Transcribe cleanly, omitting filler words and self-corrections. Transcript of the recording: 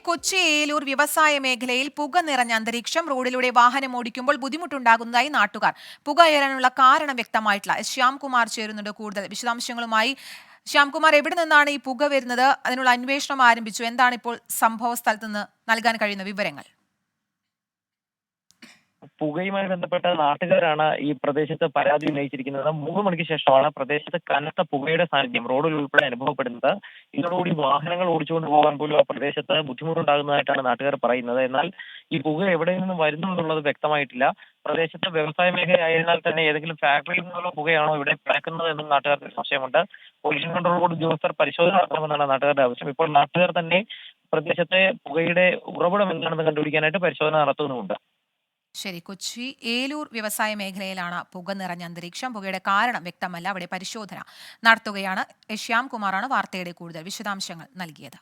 കൊച്ചി ഏലൂർ വ്യവസായ മേഖലയിൽ പുക നിറഞ്ഞ അന്തരീക്ഷം. റോഡിലൂടെ വാഹനം ഓടിക്കുമ്പോൾ ബുദ്ധിമുട്ടുണ്ടാകുന്നതായി നാട്ടുകാർ. പുക ഉയരാനുള്ള കാരണം വ്യക്തമായിട്ടില്ല. ശ്യാംകുമാർ ചേരുന്നുണ്ട് കൂടുതൽ വിശദാംശങ്ങളുമായി. ശ്യാംകുമാർ, എവിടെ നിന്നാണ് ഈ പുക വരുന്നത്? അതിനുള്ള അന്വേഷണം ആരംഭിച്ചു. എന്താണ് ഇപ്പോൾ സംഭവ സ്ഥലത്ത് നിന്ന് നൽകാൻ കഴിയുന്ന വിവരങ്ങൾ? പുകയുമായി ബന്ധപ്പെട്ട നാട്ടുകാരാണ് ഈ പ്രദേശത്ത് പരാതി ഉന്നയിച്ചിരിക്കുന്നത്. 3 മണിക്ക് ശേഷമാണ് പ്രദേശത്ത് കനത്ത പുകയുടെ സാന്നിധ്യം റോഡിൽ ഉൾപ്പെടെ അനുഭവപ്പെടുന്നത്. ഇതോടുകൂടി വാഹനങ്ങൾ ഓടിച്ചുകൊണ്ട് പോകാൻ പോലും ആ പ്രദേശത്ത് ബുദ്ധിമുട്ടുണ്ടാകുന്നതായിട്ടാണ് നാട്ടുകാർ പറയുന്നത്. എന്നാൽ ഈ പുക എവിടെ നിന്ന് വരുന്നു എന്നുള്ളത് വ്യക്തമായിട്ടില്ല. പ്രദേശത്ത് വ്യവസായ മേഖലയായതിനാൽ തന്നെ ഏതെങ്കിലും ഫാക്ടറിയിൽ നിന്നുള്ള പുകയാണോ ഇവിടെ പിഴക്കുന്നത് എന്നും നാട്ടുകാർക്ക് സംശയമുണ്ട്. പൊല്യൂഷൻ കൺട്രോൾ ബോർഡ് ഉദ്യോഗസ്ഥർ പരിശോധന നടത്തണമെന്നാണ് നാട്ടുകാരുടെ ആവശ്യം. ഇപ്പോൾ നാട്ടുകാർ തന്നെ പ്രദേശത്തെ പുകയുടെ ഉറവിടം എന്താണെന്ന് കണ്ടുപിടിക്കാനായിട്ട് പരിശോധന നടത്തുന്നുമുണ്ട്. ശരി, കൊച്ചി ഏലൂർ വ്യവസായ മേഖലയിലാണ് പുക നിറഞ്ഞ അന്തരീക്ഷം. പുകയുടെ കാരണം വ്യക്തമല്ല. അവിടെ പരിശോധന നടത്തുകയാണ്. ശ്യാംകുമാറാണ് വാർത്തയുടെ കൂടുതൽ വിശദാംശങ്ങൾ നൽകിയത്.